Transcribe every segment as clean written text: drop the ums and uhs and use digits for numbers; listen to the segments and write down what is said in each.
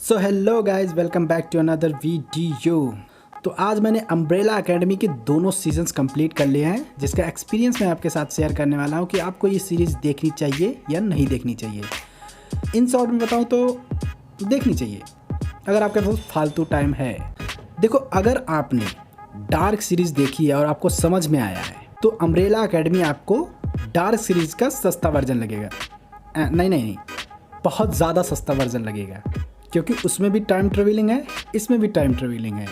So hello guys, welcome back to another video. तो आज मैंने अम्ब्रेला एकेडमी के दोनों सीजन्स कंप्लीट कर लिए हैं, जिसका एक्सपीरियंस मैं आपके साथ शेयर करने वाला हूं कि आपको ये सीरीज़ देखनी चाहिए या नहीं देखनी चाहिए। इन शॉर्ट में बताऊं तो देखनी चाहिए अगर आपके पास फालतू टाइम है। देखो, अगर आपने डार्क सीरीज़ देखी है और आपको समझ में आया है तो अम्ब्रेला एकेडमी आपको डार्क सीरीज़ का सस्ता वर्जन लगेगा। नहीं, बहुत ज़्यादा सस्ता वर्जन लगेगा, क्योंकि उसमें भी टाइम ट्रेवलिंग है, इसमें भी टाइम ट्रेवलिंग है।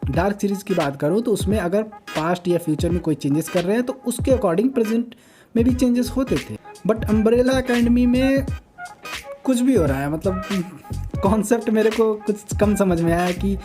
डार्क सीरीज़ की बात करूँ तो उसमें अगर पास्ट या फ्यूचर में कोई चेंजेस कर रहे हैं तो उसके अकॉर्डिंग प्रेजेंट में भी चेंजेस होते थे। बट अम्ब्रेला एकेडमी में कुछ भी हो रहा है, मतलब कॉन्सेप्ट मेरे को कुछ कम समझ में आया कि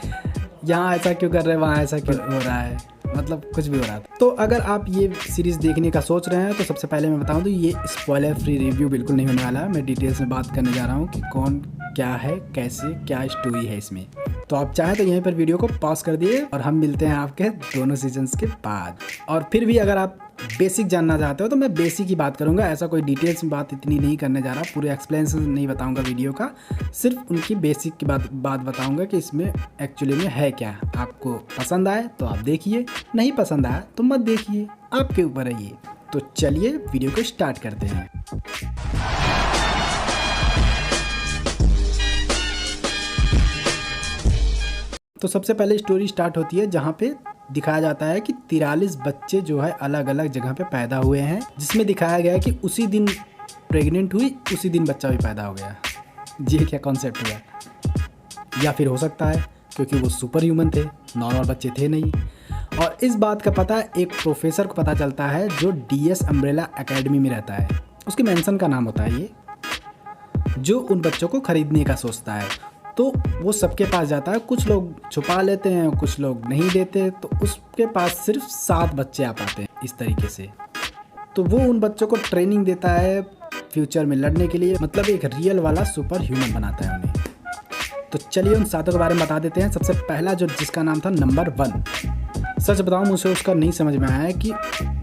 यहाँ ऐसा क्यों कर रहे हैं, वहाँ ऐसा क्यों हो रहा है, मतलब कुछ भी हो रहा था। तो अगर आप ये सीरीज़ देखने का सोच रहे हैं तो सबसे पहले मैं बताऊं तो ये स्पॉइलर फ्री रिव्यू बिल्कुल नहीं होने वाला है। मैं डिटेल्स में बात करने जा रहा हूँ कि कौन क्या है, कैसे क्या स्टोरी है इसमें। तो आप चाहें तो यहीं पर वीडियो को पॉज कर दिए और हम मिलते हैं आपके दोनों सीजन्स के बाद। और फिर भी अगर आप बेसिक जानना चाहते हो तो मैं बेसिक ही बात करूंगा, ऐसा कोई डिटेल्स में बात इतनी नहीं करने जा रहा, पूरे एक्सप्लेनेशन नहीं बताऊंगा वीडियो का, सिर्फ उनकी बेसिक की बात बताऊंगा कि इसमें एक्चुअली में है क्या। आपको पसंद आए तो आप देखिए, नहीं पसंद आया तो मत देखिए, आपके ऊपर है ये। तो चलिए वीडियो को स्टार्ट करते हैं। तो सबसे पहले स्टोरी स्टार्ट होती है जहाँ पे दिखाया जाता है कि 43 बच्चे जो है अलग अलग जगह पे पैदा हुए हैं, जिसमें दिखाया गया है कि उसी दिन प्रेग्नेंट हुई, उसी दिन बच्चा भी पैदा हो गया। ये क्या कॉन्सेप्ट हुआ? या फिर हो सकता है क्योंकि वो सुपर ह्यूमन थे, नॉर्मल बच्चे थे नहीं। और इस बात का पता एक प्रोफेसर को पता चलता है जो DS अम्ब्रेला एकेडमी में रहता है। उसके मेंशन का नाम होता है ये, जो उन बच्चों को खरीदने का सोचता है। तो वो सबके पास जाता है, कुछ लोग छुपा लेते हैं, कुछ लोग नहीं देते, तो उसके पास सिर्फ 7 बच्चे आ पाते हैं इस तरीके से। तो वो उन बच्चों को ट्रेनिंग देता है फ्यूचर में लड़ने के लिए, मतलब एक रियल वाला सुपर ह्यूमन बनाता है उन्हें। तो चलिए उन 7 के बारे में बता देते हैं। सबसे पहला जो जिसका नाम था नंबर 1। सच बताऊं, मुझे उसका नहीं समझ में आया कि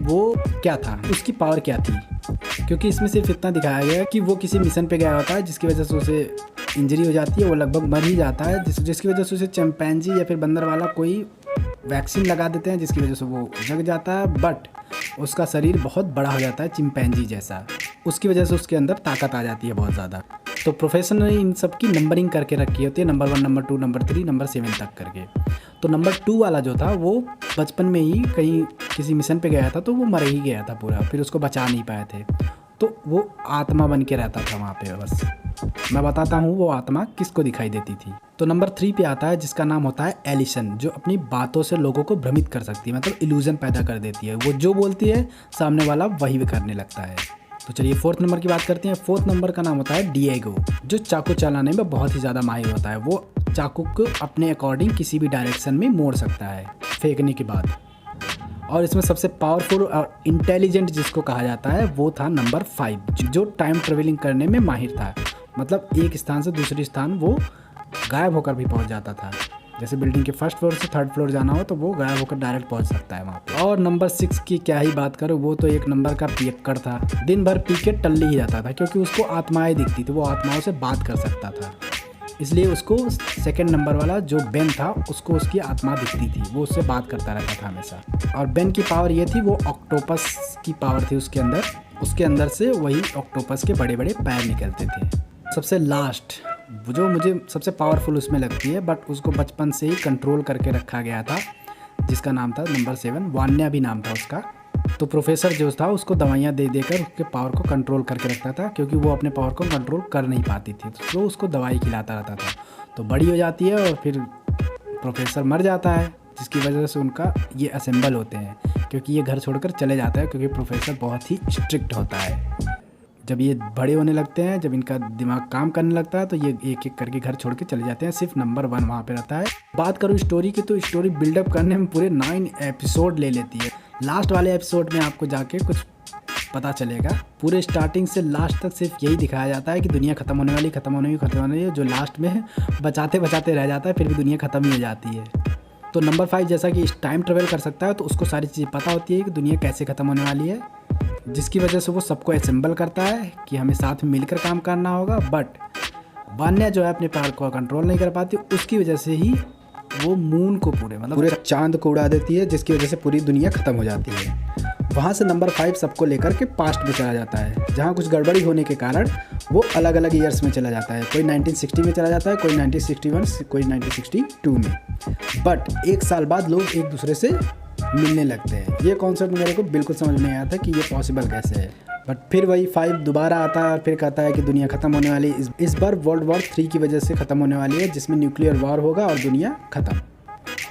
वो क्या था, उसकी पावर क्या थी, क्योंकि इसमें सिर्फ इतना दिखाया गया कि वो किसी मिशन पे गया होता है जिसकी वजह से उसे इंजरी हो जाती है, वो लगभग मर ही जाता है, जिसकी वजह से उसे चिंपैंजी या फिर बंदर वाला कोई वैक्सीन लगा देते हैं, जिसकी वजह से वो जग जाता है। बट उसका शरीर बहुत बड़ा हो जाता है चिंपैंजी जैसा, उसकी वजह से उसके अंदर ताकत आ जाती है बहुत ज़्यादा। तो प्रोफेसर ने इन सब की नंबरिंग करके रखी होती है, नंबर 1, नंबर 2, नंबर 3, नंबर 7 तक करके। तो नंबर 2 वाला जो था वो बचपन में ही कहीं किसी मिशन पे गया था, तो वो मर ही गया था पूरा, फिर उसको बचा नहीं पाए थे, तो वो आत्मा बन के रहता था वहाँ पे। बस मैं बताता हूँ वो आत्मा किसको दिखाई देती थी। तो नंबर 3 पे आता है जिसका नाम होता है एलिसन, जो अपनी बातों से लोगों को भ्रमित कर सकती है, मतलब इल्यूजन पैदा कर देती है। वो जो बोलती है सामने वाला वही करने लगता है। तो चलिए 4th नंबर की बात करते हैं। 4th नंबर का नाम होता है डिएगो, जो चाकू चलाने में बहुत ही ज़्यादा माहिर होता है। वो चाकू को अपने अकॉर्डिंग किसी भी डायरेक्शन में मोड़ सकता है फेंकने के बाद। और इसमें सबसे पावरफुल और इंटेलिजेंट जिसको कहा जाता है वो था नंबर 5, जो टाइम ट्रेवलिंग करने में माहिर था, मतलब एक स्थान से दूसरे स्थान वो गायब होकर भी पहुंच जाता था। जैसे बिल्डिंग के 1st फ्लोर से 3rd फ्लोर जाना हो तो वो गायब होकर डायरेक्ट पहुंच सकता है वहाँ पे। और नंबर 6 की क्या ही बात करो, वो तो एक नंबर का पियक्कड़ था, दिन भर पी के टल्ली ही जाता था, क्योंकि उसको आत्माएं दिखती थी, वो आत्माओं से बात कर सकता था, इसलिए उसको 2nd नंबर वाला जो बेन था उसको उसकी आत्मा दिखती थी, वो उससे बात करता रहता था हमेशा। और बेन की पावर ये थी, वो ऑक्टोपस की पावर थी उसके अंदर से वही ऑक्टोपस के बड़े बड़े पैर निकलते थे। सबसे लास्ट जो मुझे सबसे पावरफुल उसमें लगती है, बट उसको बचपन से ही कंट्रोल करके रखा गया था, जिसका नाम था नंबर 7, वान्या भी नाम था उसका। तो प्रोफेसर जो था उसको दवाइयाँ दे देकर उसके पावर को कंट्रोल करके रखता था, क्योंकि वो अपने पावर को कंट्रोल कर नहीं पाती थी, तो वो उसको दवाई खिलाता रहता था। तो बड़ी हो जाती है और फिर प्रोफेसर मर जाता है, जिसकी वजह से उनका ये असेंबल होते हैं, क्योंकि ये घर छोड़कर चले जाता है, क्योंकि प्रोफेसर बहुत ही स्ट्रिक्ट होता है। जब ये बड़े होने लगते हैं, जब इनका दिमाग काम करने लगता है, तो ये एक एक करके घर छोड़ के चले जाते हैं, सिर्फ नंबर 1 वहाँ पे रहता है। बात करूँ स्टोरी की, तो स्टोरी बिल्डअप करने में पूरे 9 एपिसोड ले लेती है। लास्ट वाले एपिसोड में आपको जाके कुछ पता चलेगा। पूरे स्टार्टिंग से लास्ट तक सिर्फ यही दिखाया जाता है कि दुनिया खत्म होने वाली है, जो लास्ट में बचाते बचाते रह जाता है, फिर भी दुनिया खत्म ही हो जाती है। तो नंबर 5 जैसा कि टाइम ट्रेवल कर सकता है, तो उसको सारी चीज़ें पता होती है कि दुनिया कैसे ख़त्म होने वाली है, जिसकी वजह से वो सबको असेंबल करता है कि हमें साथ में मिलकर काम करना होगा। बट वान्या जो है अपने पैर को कंट्रोल नहीं कर पाती, उसकी वजह से ही वो मून को पूरे चांद को उड़ा देती है, जिसकी वजह से पूरी दुनिया ख़त्म हो जाती है। वहाँ से नंबर 5 सबको लेकर के पास्ट में चला जाता है, जहाँ कुछ गड़बड़ी होने के कारण वो अलग अलग ईयर्स में चला जाता है। कोई 1960 में चला जाता है, कोई 1961, कोई 1962 में। बट एक साल बाद लोग एक दूसरे से मिलने लगते हैं। ये कॉन्सेप्ट मेरे को बिल्कुल समझ नहीं आया था कि ये पॉसिबल कैसे है। बट फिर वही 5 दोबारा आता है और फिर कहता है कि दुनिया ख़त्म होने वाली है। इस बार वर्ल्ड वॉर 3 की वजह से ख़त्म होने वाली है, जिसमें न्यूक्लियर वॉर होगा और दुनिया ख़त्म।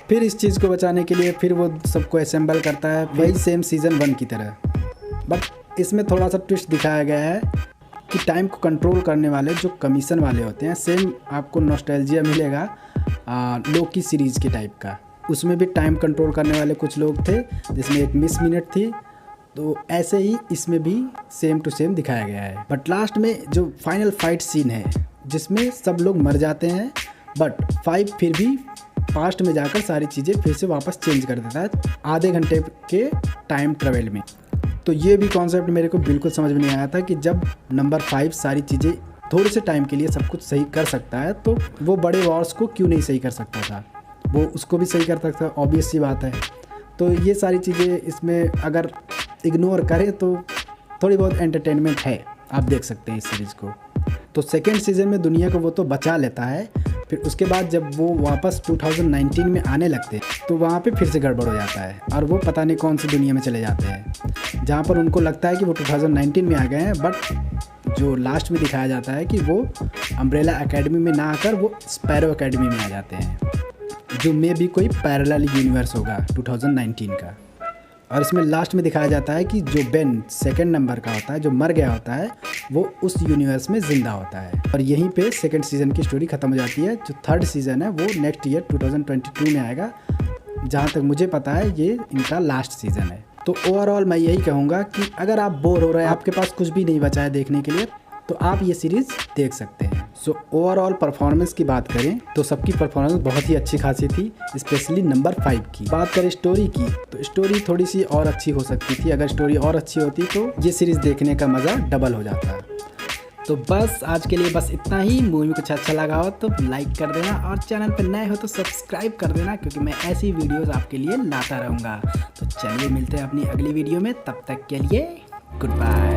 फिर इस चीज़ को बचाने के लिए फिर वो सबको असेंबल करता है, वही सेम सीज़न 1 की तरह। बट इसमें थोड़ा सा ट्विस्ट दिखाया गया है कि टाइम को कंट्रोल करने वाले जो कमीशन वाले होते हैं, सेम आपको नॉस्टैल्जिया मिलेगा लोकी सीरीज़ के टाइप का। उसमें भी टाइम कंट्रोल करने वाले कुछ लोग थे, जिसमें एक मिस मिनट थी। तो ऐसे ही इसमें भी सेम टू सेम दिखाया गया है। बट लास्ट में जो फाइनल फाइट सीन है, जिसमें सब लोग मर जाते हैं, बट 5 फिर भी पास्ट में जाकर सारी चीज़ें फिर से वापस चेंज कर देता है आधे घंटे के टाइम ट्रेवल में। तो ये भी कॉन्सेप्ट मेरे को बिल्कुल समझ में नहीं आया था कि जब नंबर 5 सारी चीज़ें थोड़े से टाइम के लिए सब कुछ सही कर सकता है, तो वो बड़े वॉर्स को क्यों नहीं सही कर सकता था। वो उसको भी सही कर सकता है, ऑब्वियस सी बात है। तो ये सारी चीज़ें इसमें अगर इग्नोर करें तो थोड़ी बहुत एंटरटेनमेंट है, आप देख सकते हैं इस सीरीज़ को। तो सेकेंड सीज़न में दुनिया को वो तो बचा लेता है, फिर उसके बाद जब वो वापस 2019 में आने लगते हैं तो वहाँ पे फिर से गड़बड़ हो जाता है और वो पता नहीं कौन सी दुनिया में चले जाते हैं, जहाँ पर उनको लगता है कि वो 2019 में आ गए हैं। बट जो लास्ट में दिखाया जाता है कि वो अम्ब्रेला एकेडमी में ना आकर वो स्पैरो एकेडमी में आ जाते हैं, जो में भी कोई पैरेलल यूनिवर्स होगा 2019 का। और इसमें लास्ट में दिखाया जाता है कि जो बेन सेकंड नंबर का होता है, जो मर गया होता है, वो उस यूनिवर्स में ज़िंदा होता है। और यहीं पे सेकंड सीज़न की स्टोरी ख़त्म हो जाती है। जो थर्ड सीज़न है वो नेक्स्ट ईयर 2022 में आएगा, जहाँ तक मुझे पता है ये इनका लास्ट सीज़न है। तो ओवरऑल मैं यही कहूँगा कि अगर आप बोर हो रहे हैं, आपके पास कुछ भी नहीं बचा है देखने के लिए, तो आप ये सीरीज़ देख सकते हैं। सो ओवरऑल परफॉर्मेंस की बात करें तो सबकी परफॉर्मेंस बहुत ही अच्छी खासी थी, स्पेशली नंबर 5 की। बात करें स्टोरी की तो स्टोरी थोड़ी सी और अच्छी हो सकती थी। अगर स्टोरी और अच्छी होती तो ये सीरीज़ देखने का मज़ा डबल हो जाता। तो बस आज के लिए बस इतना ही। मूवी में कुछ अच्छा लगा हो तो लाइक कर देना और चैनल पर नए हो तो सब्सक्राइब कर देना, क्योंकि मैं ऐसी वीडियोज़ आपके लिए लाता रहूँगा। तो चलिए मिलते हैं अपनी अगली वीडियो में, तब तक के लिए गुड बाय।